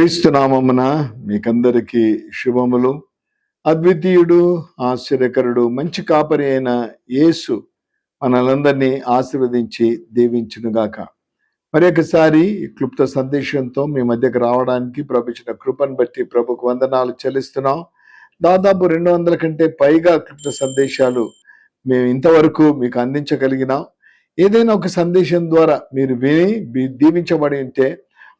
క్రీస్తు నామమున మీకందరికీ శుభములు. అద్వితీయుడు, ఆశ్చర్యకరుడు, మంచి కాపరి అయిన యేసు మనలందరినీ ఆశీర్వదించి దీవించునుగాక. మరి ఒకసారి క్లుప్త సందేశంతో మీ మధ్యకు రావడానికి ప్రభుత్వ కృపను బట్టి ప్రభుకు వందనాలు చెల్లిస్తున్నాం. దాదాపు 200 కంటే పైగా క్లుప్త సందేశాలు మేము ఇంతవరకు మీకు అందించగలిగినాం. ఏదైనా ఒక సందేశం ద్వారా మీరు విని దీవించబడి ఉంటే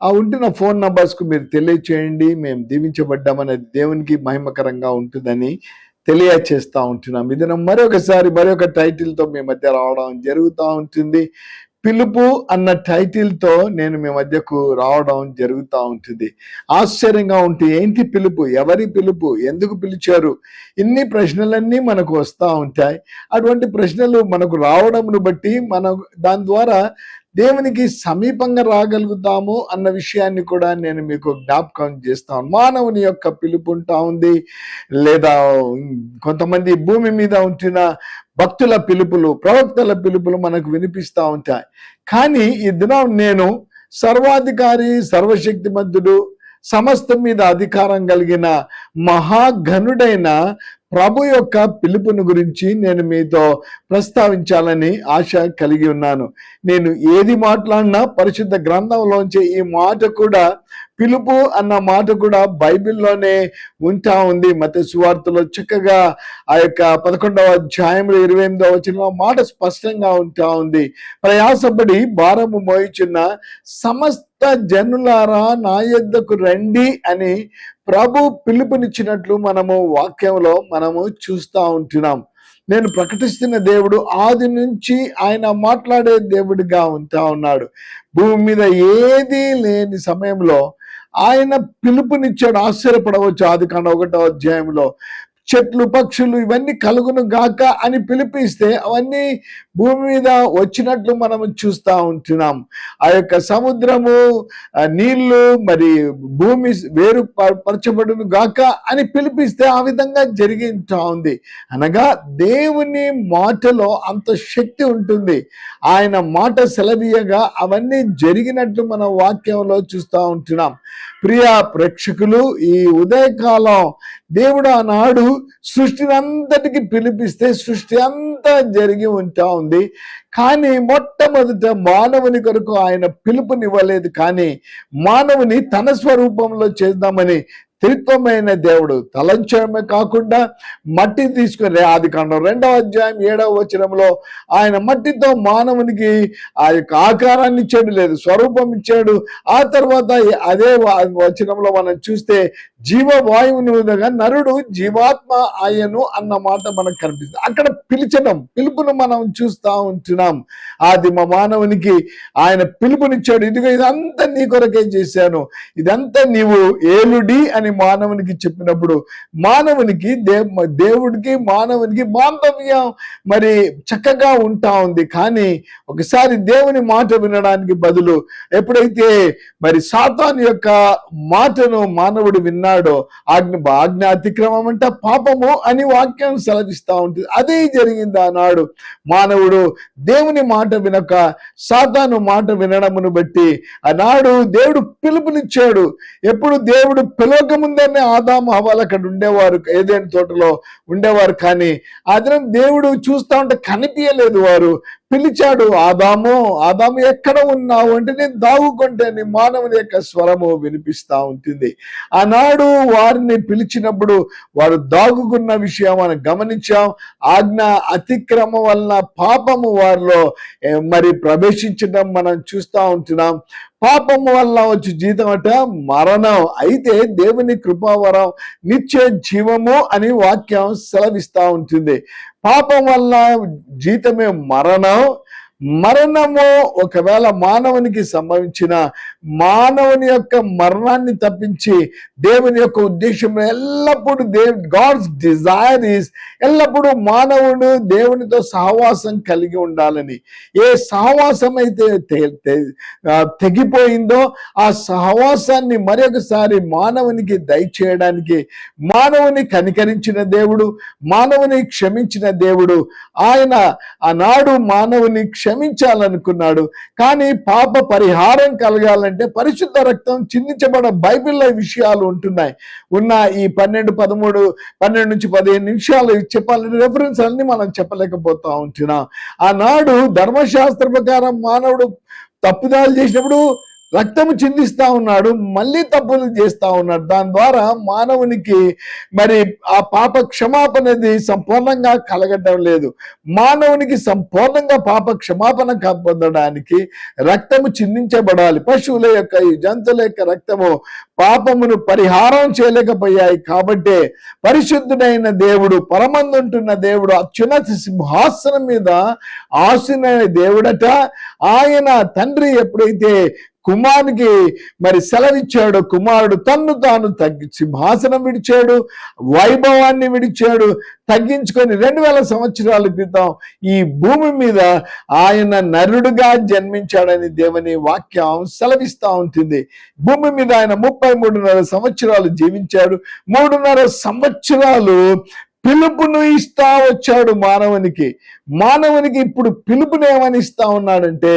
ఆ ఉంటున్న ఫోన్ నంబర్స్కు మీరు తెలియచేయండి. మేము దీవించబడ్డామనేది దేవునికి మహిమకరంగా ఉంటుందని తెలియచేస్తూ ఉంటున్నాం. ఇది మరొక టైటిల్తో మీ మధ్య రావడం జరుగుతూ ఉంటుంది. పిలుపు అన్న టైటిల్తో నేను మీ మధ్యకు రావడం జరుగుతూ ఉంటుంది. ఆశ్చర్యంగా ఉంటే ఏంటి పిలుపు, ఎవరి పిలుపు, ఎందుకు పిలిచారు, ఇన్ని ప్రశ్నలన్నీ మనకు వస్తూ ఉంటాయి. అటువంటి ప్రశ్నలు మనకు రావడంను బట్టి మనం దాని ద్వారా దేవునికి సమీపంగా రాగలుగుతాము అన్న విషయాన్ని కూడా నేను మీకు జ్ఞాపకం చేస్తాను. మానవుని యొక్క పిలుపు ఉంటా ఉంది, లేదా కొంతమంది భూమి మీద ఉంటున్న భక్తుల పిలుపులు, ప్రవక్తల పిలుపులు మనకు వినిపిస్తూ ఉంటాయి. కానీ ఈ దినం నేను సర్వాధికారి, సర్వశక్తిమంతుడు, సమస్తం మీద అధికారం కలిగిన మహాఘనుడైన ప్రభు యొక్క పిలుపుని గురించి నేను మీతో ప్రస్తావించాలని ఆశ కలిగి ఉన్నాను. నేను ఏది మాట్లాడినా పరిశుద్ధ గ్రంథంలోంచి ఈ మాట కూడా, పిలుపు అన్న మాట కూడా బైబిల్లోనే ఉంటా ఉంది. మత్తయి సువార్తలో చక్కగా ఆ యొక్క 11వ అధ్యాయంలో 28వ వచనంలో మాట స్పష్టంగా ఉంటా ఉంది. ప్రయాసపడి భారము మోయుచున్న సమస్త జనులారా నా యొద్దకు రండి అని ప్రభు పిలుపునిచ్చినట్లు మనము వాక్యంలో మనము చూస్తూ ఉంటున్నాం. నేను ప్రకటిస్తున్న దేవుడు ఆది నుంచి ఆయన మాట్లాడే దేవుడిగా ఉంటా ఉన్నాడు. భూమి మీద ఏదీ లేని సమయంలో ఆయన పిలుపునిచ్చాడు. ఆశ్చర్యపడవచ్చు. ఆదికాండం 1వ అధ్యాయంలో చెట్లు, పక్షులు ఇవన్నీ కలుగును గాక అని పిలిపిస్తే అవన్నీ భూమి మీద వచ్చినట్లు మనం చూస్తూ ఉంటున్నాం. ఆ యొక్క సముద్రము, నీళ్లు, మరి భూమి వేరు పరచబడును గాక అని పిలిపిస్తే ఆ విధంగా జరిగింటా ఉంది. అనగా దేవుని మాటలో అంత శక్తి ఉంటుంది. ఆయన మాట సెలవీయగా అవన్నీ జరిగినట్లు మన వాక్యంలో చూస్తూ ఉంటున్నాం. ప్రియ ప్రేక్షకులు, ఈ ఉదయకాలం దేవుడు ఆనాడు సృష్టిని అంతటికి పిలిపిస్తే సృష్టి అంతా జరిగి ఉంటా ఉంది. కానీ మొట్టమొదట మానవుని కొరకు ఆయన పిలుపునివ్వలేదు, కానీ మానవుని తన స్వరూపంలో చేద్దామని త్రిత్వమైన దేవుడు తలంచడమే కాకుండా మట్టి తీసుకుని, ఆదికాండం 2వ అధ్యాయం 7వ వచనంలో ఆయన మట్టితో మానవునికి ఆ యొక్క ఆకారాన్ని ఇచ్చాడు, లేదు స్వరూపం ఇచ్చాడు. ఆ తర్వాత అదే వచనంలో మనం చూస్తే జీవవాయువుని విధంగా నరుడు జీవాత్మ ఆయను అన్న మాట మనకు కనిపిస్తుంది. అక్కడ పిలుపును మనం చూస్తూ ఉంటున్నాం. ఆదిమ మానవునికి ఆయన పిలుపునిచ్చాడు. ఇదిగో ఇదంతా నీ కొరకే చేశాను, ఇదంతా నీవు ఏలుడి అని మానవునికి చెప్పినప్పుడు మానవునికి దేవుడికి మానవునికి బాంధవ్యం మరి చక్కగా ఉంటా ఉంది. కానీ ఒకసారి దేవుని మాట వినడానికి బదులు ఎప్పుడైతే మరి సాతాను యొక్క మాటను మానవుడు విన్నాడో, ఆజ్ఞ అతిక్రమం అంటే పాపము అని వాక్యం సెలవిస్తూ ఉంటుంది. అదే జరిగింది ఆనాడు. మానవుడు దేవుని మాట వినక సాతాను మాట వినడమును బట్టి ఆనాడు దేవుడు పిలుపునిచ్చాడు. ఎప్పుడు దేవుడు పిలవక ముందనే ఆదాము హవ్వలు అక్కడ ఉండేవారు, ఏదైనా తోటలో ఉండేవారు. కానీ ఆ దినం దేవుడు చూస్తా ఉంటే కనిపించలేదు. వారు పిలిచాడు, ఆదాము ఎక్కడ ఉన్నావు అంటే నేను దాగుకుంటే నీ మానవుని యొక్క స్వరము వినిపిస్తా ఉంటుంది. ఆనాడు వారిని పిలిచినప్పుడు వారు దాగుకున్న విషయం మనం గమనించాం. ఆజ్ఞ అతిక్రమం వలన పాపము వారిలో మరి ప్రవేశించడం మనం చూస్తూ ఉంటున్నాం. పాపము వల్ల వచ్చి జీతం అట మరణం, అయితే దేవుని కృపావరం నిత్య జీవము అని వాక్యం సెలవిస్తూ ఉంటుంది. పాపం వల్ల జీతమే మరణము ఒకవేళ మానవునికి సంభవించిన మానవుని యొక్క మరణాన్ని తప్పించి దేవుని యొక్క ఉద్దేశం ఎల్లప్పుడూ గాడ్స్ డిజైర్ ఈస్ ఎల్లప్పుడూ మానవుడు దేవునితో సహవాసం కలిగి ఉండాలని. ఏ సహవాసం అయితే తెగిపోయిందో ఆ సహవాసాన్ని మరొకసారి మానవునికి దయచేయడానికి మానవుని కనికరించిన దేవుడు, మానవుని క్షమించిన దేవుడు, ఆయన ఆనాడు మానవుని క్షమించాలనుకున్నాడు. కానీ పాప పరిహారం కలగాలంటే పరిశుద్ధ రక్తం చిందించబడ బైబిల్లో విషయాలు ఉంటున్నాయి. ఉన్న ఈ 12 నుంచి 15 నిమిషాలు చెప్పాలంటే రెఫరెన్స్ అన్ని మనం చెప్పలేకపోతా ఉంటున్నాం. ఆనాడు ధర్మశాస్త్ర ప్రకారం మానవుడు తప్పుదాలు చేసినప్పుడు రక్తము చిందిస్తా ఉన్నాడు, మళ్ళీ తప్పులు చేస్తా ఉన్నాడు. దాని ద్వారా మానవునికి మరి ఆ పాప క్షమాపణది సంపూర్ణంగా కలగడం లేదు. మానవునికి సంపూర్ణంగా పాప క్షమాపణ పొందడానికి రక్తము చిందించబడాలి. పశువుల యొక్క ఈ జంతువుల యొక్క రక్తము పాపమును పరిహారం చేయలేకపోయాయి. కాబట్టి పరిశుద్ధుడైన దేవుడు, పరమందుంటున్న దేవుడు, అత్యున్నత సింహాసనం మీద ఆసీనుడైన దేవుడట. ఆయన తండ్రి ఎప్పుడైతే కుమారునికి మరి సెలవిచ్చాడు, కుమారుడు తన్ను తాను సింహాసనం విడిచాడు, వైభవాన్ని విడిచాడు, తగ్గించుకొని 2000 సంవత్సరాల క్రితం ఈ భూమి మీద ఆయన నరుడుగా జన్మించాడని దేవుని వాక్యం సెలవిస్తూ ఉంటుంది. భూమి మీద ఆయన 33.5 సంవత్సరాలు జీవించాడు. 3.5 సంవత్సరాలు పిలుపును ఇస్తా వచ్చాడు మానవునికి. ఇప్పుడు పిలుపుని ఏమని ఇస్తా ఉన్నాడంటే,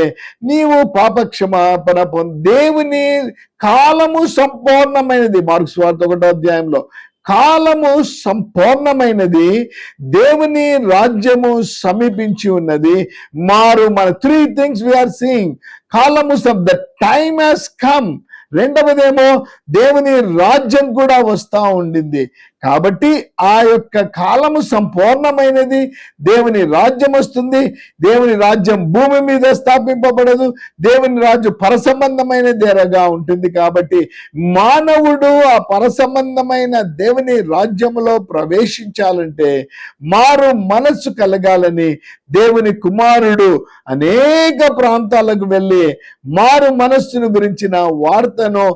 నీవు పాప క్షమాపణ దేవుని కాలము సంపూర్ణమైనది. మార్కు సువార్త 1వ అధ్యాయంలో కాలము సంపూర్ణమైనది, దేవుని రాజ్యము సమీపించి ఉన్నది. మన 3 things we are seeing. కాలము the time has come. రెండవదేమో దేవుని రాజ్యం కూడా వస్తా ఉండింది. కాబట్టి ఆ యొక్క కాలము సంపూర్ణమైనది, దేవుని రాజ్యం వస్తుంది. దేవుని రాజ్యం భూమి మీద స్థాపింపబడదు, దేవుని రాజ్యం పరసంబంధమైనదిగా ఉంటుంది. కాబట్టి మానవుడు ఆ పరసంబంధమైన దేవుని రాజ్యములో ప్రవేశించాలంటే మారు మనస్సు కలగాలని దేవుని కుమారుడు అనేక ప్రాంతాలకు వెళ్ళి మారు మనస్సును గురించిన వార్తను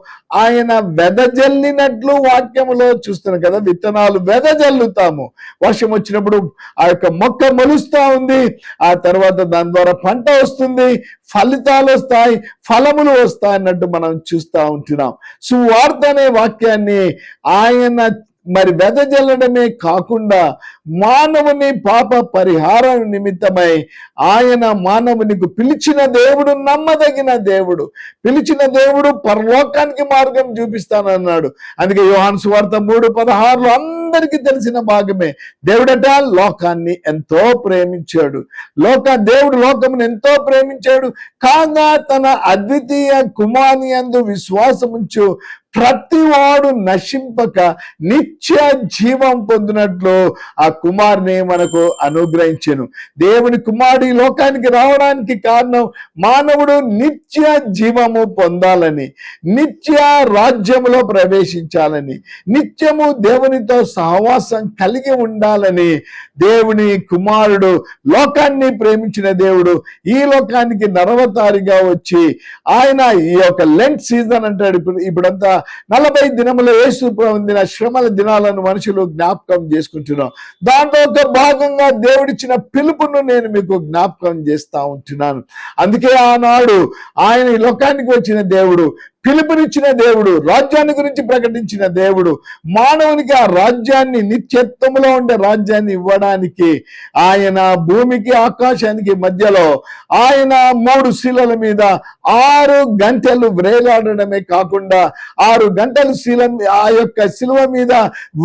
ఆయన వెదజల్లినట్లు వాక్యములో చూస్తున్నాం కదా. విత్తనాలు వెదజల్లుతాము, వర్షం వచ్చినప్పుడు ఆ యొక్క మొక్క మొలుస్తా ఉంది, ఆ తర్వాత దాని ద్వారా పంట వస్తుంది, ఫలితాలు వస్తాయి, ఫలములు వస్తాయి అన్నట్టు మనం చూస్తూ ఉంటున్నాం. సువార్త అనే వాక్యాన్ని ఆయన మరి వెదజల్లడమే కాకుండా మానవుని పాప పరిహారం నిమిత్తమై ఆయన మానవునికి పిలిచిన దేవుడు, నమ్మదగిన దేవుడు, పిలిచిన దేవుడు పరలోకానికి మార్గం చూపిస్తానన్నాడు. అందుకే యోహాను సువార్త 3:16 అందరికీ తెలిసిన భాగమే. దేవుడట లోకాన్ని ఎంతో ప్రేమించాడు, దేవుడు లోకమును ఎంతో ప్రేమించాడు కాగా తన అద్వితీయ కుమారుని యందు విశ్వాసముంచు ప్రతివాడు నశింపక నిత్య జీవం పొందినట్లు ఆ కుమారుని మనకు అనుగ్రహించెను. దేవుని కుమారుడు ఈ లోకానికి రావడానికి కారణం మానవుడు నిత్య జీవము పొందాలని, నిత్య రాజ్యములో ప్రవేశించాలని, నిత్యము దేవునితో సహవాసం కలిగి ఉండాలని దేవుని కుమారుడు లోకాన్ని ప్రేమించిన దేవుడు ఈ లోకానికి నరవతారిగా వచ్చి ఆయన ఈ యొక్క లెంట్ సీజన్ అంటాడు. ఇప్పుడంతా 40 దినములు యేసు పొందిన శ్రమల దినాలను మనుషులు జ్ఞాపకం చేసుకుంటున్నాం. దాంట్లో ఒక భాగంగా దేవుడిచ్చిన పిలుపును నేను మీకు జ్ఞాపకం చేస్తా ఉంటున్నాను. అందుకే ఆనాడు ఆయన ఈ లోకానికి వచ్చిన దేవుడు, పిలుపునిచ్చిన దేవుడు, రాజ్యాన్ని గురించి ప్రకటించిన దేవుడు, మానవునికి ఆ రాజ్యాన్ని, నిత్యత్వంలో ఉండే రాజ్యాన్ని ఇవ్వడానికి ఆయన భూమికి ఆకాశానికి మధ్యలో ఆయన 3 శిలల మీద 6 గంటలు వ్రేలాడడమే కాకుండా 6 గంటలు ఆ యొక్క శిలువ మీద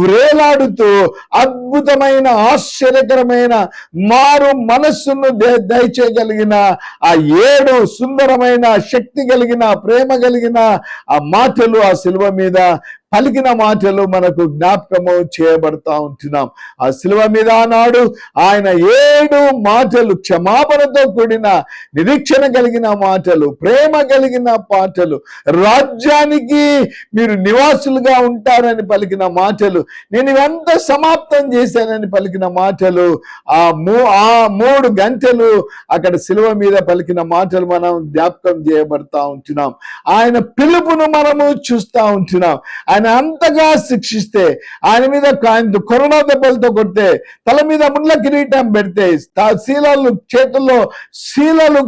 వ్రేలాడుతూ అద్భుతమైన ఆశ్చర్యకరమైన మారు మనస్సును దయచేయగలిగిన ఆ 7 సుందరమైన శక్తి కలిగిన ప్రేమ కలిగిన ఆ మాటలు, ఆ శిలువ మీద పలికిన మాటలు మనకు జ్ఞాపకము చేయబడతా ఉంటున్నాం. ఆ శిలువ మీద ఆనాడు ఆయన 7 మాటలు, క్షమాపణతో కూడిన నిరీక్షణ కలిగిన మాటలు, ప్రేమ కలిగిన మాటలు, రాజ్యానికి మీరు నివాసులుగా ఉంటారని పలికిన మాటలు, నేను ఇవంతా సమాప్తం చేశానని పలికిన మాటలు, ఆ 3 గంటలు అక్కడ శిలువ మీద పలికిన మాటలు మనం జ్ఞాపకం చేయబడతా ఉంటున్నాం. ఆయన పిలుపును మనము చూస్తూ ఉంటున్నాం. ఆయన అంతగా శిక్షిస్తే, ఆయన మీద కొరడా దెబ్బలతో కొడితే, తల మీద ముండ్ల కిరీటం పెడితే, శీలలు చేతుల్లో శీలలు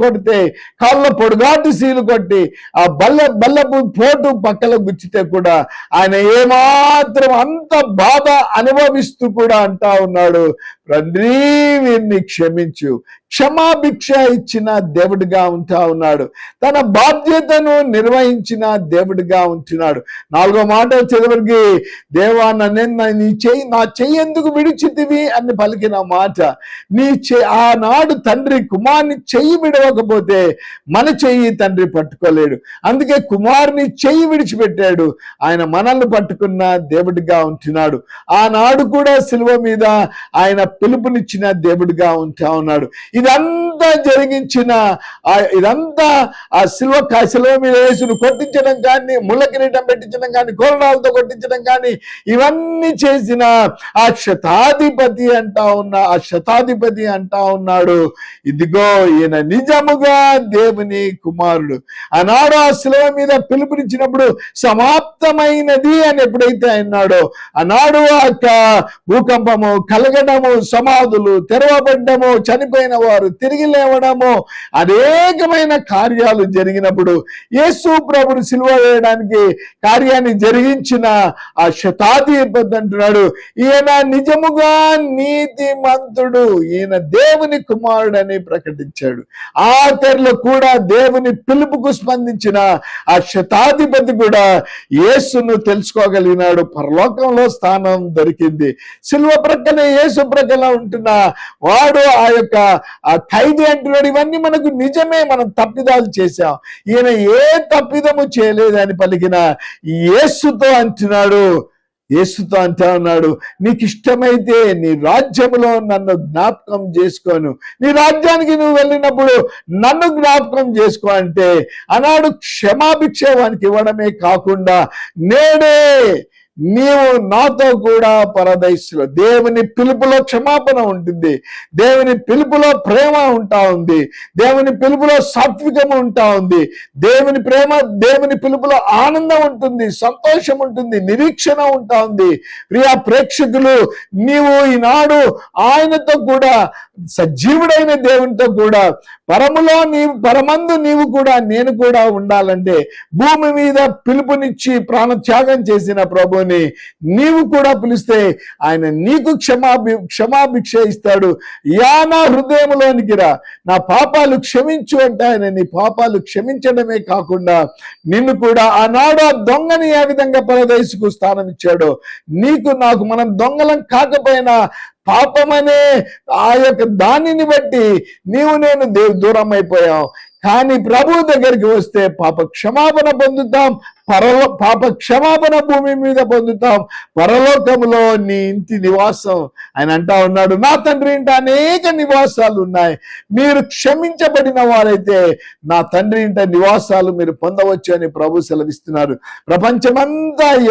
కొడితే, కాళ్ళ పొడుగాటి శీలు కొట్టి ఆ బల్లపు పోటు పక్కల గుచ్చితే కూడా ఆయన ఏమాత్రం అంత బాధ అనుభవిస్తూ కూడా అంటా ఉన్నాడు, తండ్రి వీరిని క్షమించు. క్షమాభిక్ష ఇచ్చిన దేవుడిగా ఉంటా ఉన్నాడు. తన బాధ్యతను నిర్వహించిన దేవుడిగా ఉంటున్నాడు. 4వ మాట వచ్చేటప్పటికి, దేవా నా చెయ్యి ఎందుకు విడిచితివి అని పలికిన మాట. ఆనాడు తండ్రి కుమారుని చెయ్యి విడవకపోతే మన చెయ్యి తండ్రి పట్టుకోలేడు. అందుకే కుమారుని చెయ్యి విడిచిపెట్టాడు. ఆయన మనల్ని పట్టుకున్న దేవుడిగా ఉంటున్నాడు. ఆనాడు కూడా శిలువ మీద ఆయన పిలుపునిచ్చిన దేవుడిగా ఉంటా ఉన్నాడు. ఇదంతా ఇదంతా ఆ శిలువ మీద యేసును కొట్టించడం కానీ, ముళ్ళ కిరీటం పెట్టించడం కానీ, కోరడాలతో కొట్టించడం కానీ, ఇవన్నీ చేసిన ఆ శతాధిపతి అంటా ఉన్నాడు, ఇదిగో ఈయన నిజముగా దేవుని కుమారుడు. ఆనాడు ఆ శిలువ మీద పిలుపునిచ్చినప్పుడు సమాప్తమైనది అని ఎప్పుడైతే అన్నాడో, ఆనాడు ఆ భూకంపము కలగడము, సమాధులు తెరవబడ్డము, చనిపోయిన వారు తిరిగి లేవడము, అనేకమైన కార్యాలు జరిగినప్పుడు యేసు ప్రభుడు సిలువ వేయడానికి కార్యాన్ని జరిగించిన ఆ శతాధిపతి అంటున్నాడు, ఈయన నిజముగా నీతిమంతుడు, ఈయన దేవుని కుమారుడు అని ప్రకటించాడు. ఆఖరిలో కూడా దేవుని పిలుపుకు స్పందించిన ఆ శతాధిపతి కూడా యేసును తెలుసుకోగలిగినాడు. పరలోకంలో స్థానం దొరికింది. సిలువ ప్రక్కన యేసు ప్రక్కన ఉంటున్న వాడు ఆ యొక్క ఖైదీ అంటున్నాడు, ఇవన్నీ మనకు నిజమే, మనం తప్పిదాలు చేశాం, ఈయన ఏ తప్పిదము చేయలేదని పలికిన యేసుతో అంటా ఉన్నాడు, నీకు ఇష్టమైతే నీ రాజ్యములో నన్ను జ్ఞాపకం చేసుకోను, నీ రాజ్యానికి నువ్వు వెళ్ళినప్పుడు నన్ను జ్ఞాపకం చేసుకో అంటే, ఆనాడు క్షమాభిక్ష వానికి ఇవ్వడమే కాకుండా నేడే నీవు నాతో కూడా పరదైసులో, దేవుని పిలుపులో క్షమాపణ ఉంటుంది, దేవుని పిలుపులో ప్రేమ ఉంటా ఉంది, దేవుని పిలుపులో సాత్వికము ఉంటా ఉంది, దేవుని పిలుపులో ఆనందం ఉంటుంది, సంతోషం ఉంటుంది, నిరీక్షణ ఉంటా ఉంది. ప్రియా ప్రేక్షకులు, నీవు ఈనాడు ఆయనతో కూడా, సజీవుడైన దేవునితో కూడా పరమందు నీవు కూడా నేను కూడా ఉండాలంటే, భూమి మీద పిలుపునిచ్చి ప్రాణత్యాగం చేసిన ప్రభుని నీవు కూడా పిలిస్తే ఆయన నీకు క్షమాభిక్ష ఇస్తాడు. నా హృదయంలోనికి రా, నా పాపాలు క్షమించు అంటే ఆయన నీ పాపాలు క్షమించడమే కాకుండా నిన్ను కూడా, ఆనాడు ఆ దొంగని ఏ విధంగా పరదేశుకు స్థానం ఇచ్చాడో, నీకు నాకు, మనం దొంగలం కాకపోయినా పాపమనే ఆ యొక్క దానిని బట్టి నీవు నేను దూరం అయిపోయాం. కానీ ప్రభు దగ్గరికి వస్తే పాప క్షమాపణ పొందుతాం, పాప క్షమాపణ భూమి మీద పొందుతాం, పరలోకములో నీ ఇంటి నివాసం. ఆయన అంటా ఉన్నాడు, నా తండ్రి ఇంట అనేక నివాసాలు ఉన్నాయి, మీరు క్షమించబడిన వారైతే నా తండ్రి ఇంట నివాసాలు మీరు పొందవచ్చు అని ప్రభు సెలవిస్తున్నారు. ప్రపంచమంతా ఈ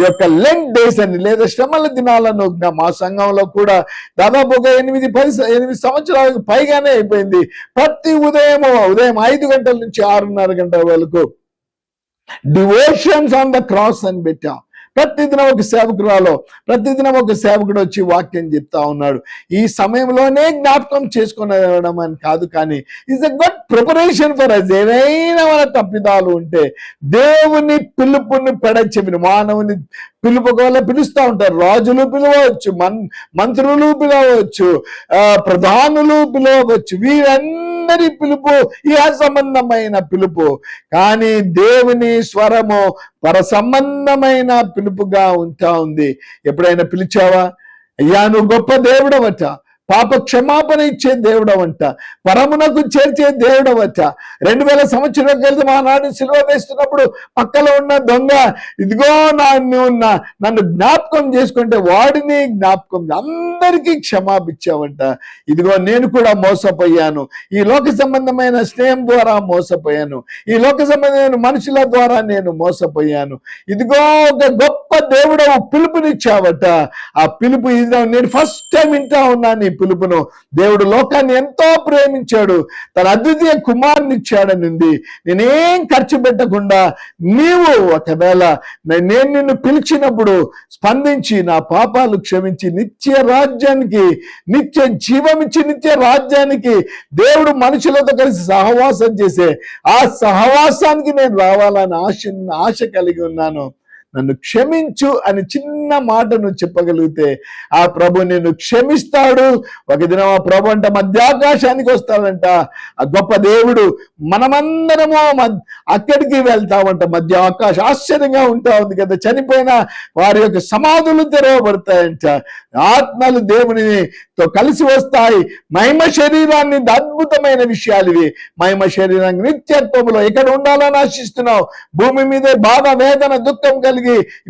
యొక్క లెంట్ డేస్ అని, లేదా శ్రమల దినాలను మా సంఘంలో కూడా దాదాపు ఒక 8 సంవత్సరాలకు పైగానే అయిపోయింది. ప్రతి ఉదయం 5 గంటల నుంచి 6:30 గంటల వరకు డివోషన్స్ ఆన్ ద క్రాస్ అని పెట్టాం. ప్రతిదినం ఒక ప్రతిదినం ఒక సేవకుడు వచ్చి వాక్యం చెప్తా ఉన్నాడు. ఈ సమయంలోనే జ్ఞాపకం చేసుకునడం అని కాదు, కానీ it's a good preparation for us. ఏవైనా మన తప్పిదాలు ఉంటే దేవుని పిలుపుని పెడచెవిని, మానవుని పిలుపు వల్ల పిలుస్తూ ఉంటారు. రాజులు పిలవచ్చు, మంత్రులు పిలవచ్చు, ప్రధానులు పిలవచ్చు, వీరందరి పిలుపు ఇహ సంబంధమైన పిలుపు. కానీ దేవుని స్వరము పర సంబంధమైన పిలుపుగా ఉంటా ఉంది. ఎప్పుడైనా పిలిచావా? అయ్యా నువ్వు గొప్ప దేవుడవట, పాప క్షమాపణ ఇచ్చే దేవుడవంట, పరమునకు చేర్చే దేవుడవట. 2000 సంవత్సరాల క్రితం ఆనాడు సిలువ వేస్తున్నప్పుడు పక్కలో ఉన్న దొంగ, ఇదిగో నన్ను జ్ఞాపకం చేసుకుంటే వాడిని జ్ఞాపకం, అందరికీ క్షమాపిచ్చావంట. ఇదిగో నేను కూడా మోసపోయాను, ఈ లోక సంబంధమైన స్నేహం ద్వారా మోసపోయాను, ఈ లోక సంబంధమైన మనుషుల ద్వారా నేను మోసపోయాను. ఇదిగో ఒక గొప్ప దేవుడు పిలుపునిచ్చావట. ఆ పిలుపు నేను ఫస్ట్ టైం వింటా ఉన్నా, నీ పిలుపును. దేవుడు లోకాన్ని ఎంతో ప్రేమించాడు, తన అద్వితీయ కుమారుని ఇచ్చాడని ఉంది. నేనేం ఖర్చు పెట్టకుండా నీవు ఒకవేళ నేను నిన్ను పిలిచినప్పుడు స్పందించి నా పాపాలు క్షమించి నిత్య రాజ్యానికి, నిత్య జీవం ఇచ్చి నిత్య రాజ్యానికి దేవుడు మనుషులతో కలిసి సహవాసం చేసే ఆ సహవాసానికి నేను రావాలని ఆశ కలిగి ఉన్నాను. నన్ను క్షమించు అని చిన్న మాట నువ్వు చెప్పగలిగితే ఆ ప్రభు నిన్ను క్షమిస్తాడు. ఒక దినం ఆ ప్రభు అంట మధ్యాకాశానికి వస్తాడంట. ఆ గొప్ప దేవుడు మనమందరము అక్కడికి వెళ్తామంట. మధ్య ఆకాశం ఆశ్చర్యంగా ఉంటా ఉంది కదా. చనిపోయిన వారి యొక్క సమాధులు తెరవబడతాయంట. ఆత్మలు దేవునితో కలిసి వస్తాయి. మహిమ శరీరాన్ని, అద్భుతమైన విషయాలు ఇవి. మహిమ శరీరాన్ని నిత్యత్వంలో ఎక్కడ ఉండాలని ఆశిస్తున్నావు? భూమి మీదే బాధ, వేదన, దుఃఖం కలిగి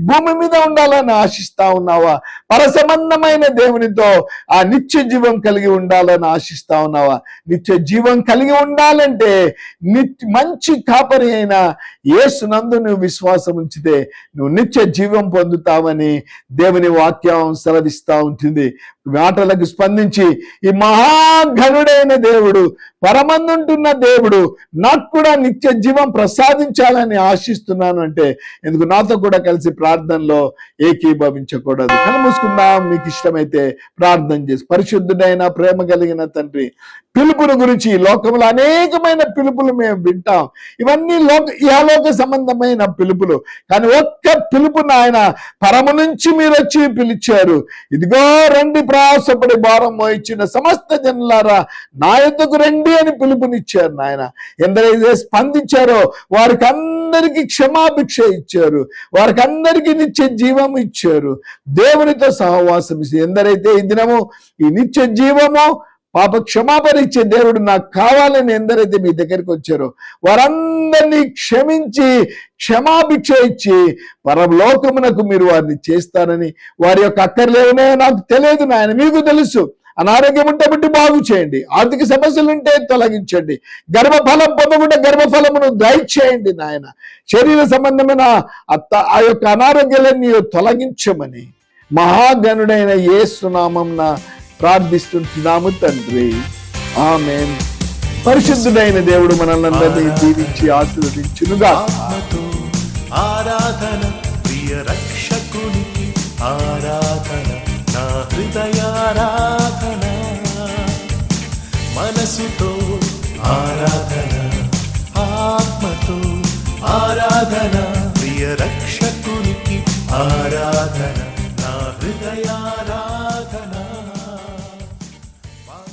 భూమి మీద ఉండాలని ఆశిస్తా ఉన్నావా? పరసంబంధమైన దేవునితో ఆ నిత్య జీవం కలిగి ఉండాలని ఆశిస్తా ఉన్నావా? నిత్య జీవం కలిగి ఉండాలంటే మంచి కాపరి అయిన యేసునందు నువ్వు విశ్వాసం ఉంచితే నువ్వు నిత్య జీవం పొందుతావని దేవుని వాక్యం సెలవిస్తా ఉంటుంది. మాటలకు స్పందించి ఈ మహాఘనుడైన దేవుడు, పరమందుంటున్న దేవుడు నాకు కూడా నిత్య జీవం ప్రసాదించాలని ఆశిస్తున్నాను అంటే ఎందుకు నాతో కూడా కలిసి ప్రార్థనలో ఏకీభవించకూడదు? కళ్ళు మూసుకుందాం. మీకు ఇష్టమైతే ప్రార్థన చేసి. పరిశుద్ధుడైన ప్రేమ కలిగిన తండ్రి, పిలుపుల గురించి ఈ లోకంలో అనేకమైన పిలుపులు మేము వింటాం. ఇవన్నీ ఇహలోక సంబంధమైన పిలుపులు. కానీ ఒక్క పిలుపు నాయన, పరము నుంచి మీరు వచ్చి పిలిచారు. ఇదిగో రండి ప్రయాసపడి భారం మోయించిన సమస్త జనులారా నా యొద్దకు రండి అని పిలుపునిచ్చారు నాయన. ఎందరైతే స్పందించారో వారికి అందరికీ క్షమాభిక్ష ఇచ్చారు, వారికి అందరికీ నిత్య జీవం ఇచ్చారు, దేవునితో సహవాసం ఇచ్చారు. ఎందరైతే ఈ దినము ఈ నిత్య జీవము, పాప క్షమాపణ ఇచ్చే దేవుడు నాకు కావాలని ఎందరైతే మీ దగ్గరికి వచ్చారో వారందరినీ క్షమించి క్షమాభిక్ష ఇచ్చి పరలోకమునకు మీరు వారిని చేస్తారని, వారి యొక్క అక్కర్లేవనే నాకు తెలియదు నాయన, మీకు తెలుసు. అనారోగ్యం ఉంటే బట్టి బాగు చేయండి, ఆర్థిక సమస్యలు ఉంటే తొలగించండి, గర్భఫలం పొందకుండా గర్భఫలమును దయచేయండి నాయన. శరీర సంబంధమైన ఆ యొక్క అనారోగ్యాలన్నీ తొలగించమని మహాగణుడైన యేసు నామమున ప్రార్థిస్తున్నాము తండ్రి, ఆమేన్. పరిశుద్ధుడైన దేవుడు మనల్ని అందరినీ దీవించి ఆశీర్వదించునుగా. ఆరాధన ప్రియ రక్షకునికి ఆరాధన, నా హృదయారాధన, మనసుతో ఆరాధన, ఆత్మతో ఆరాధన, ప్రియ రక్షకునికి ఆరాధన.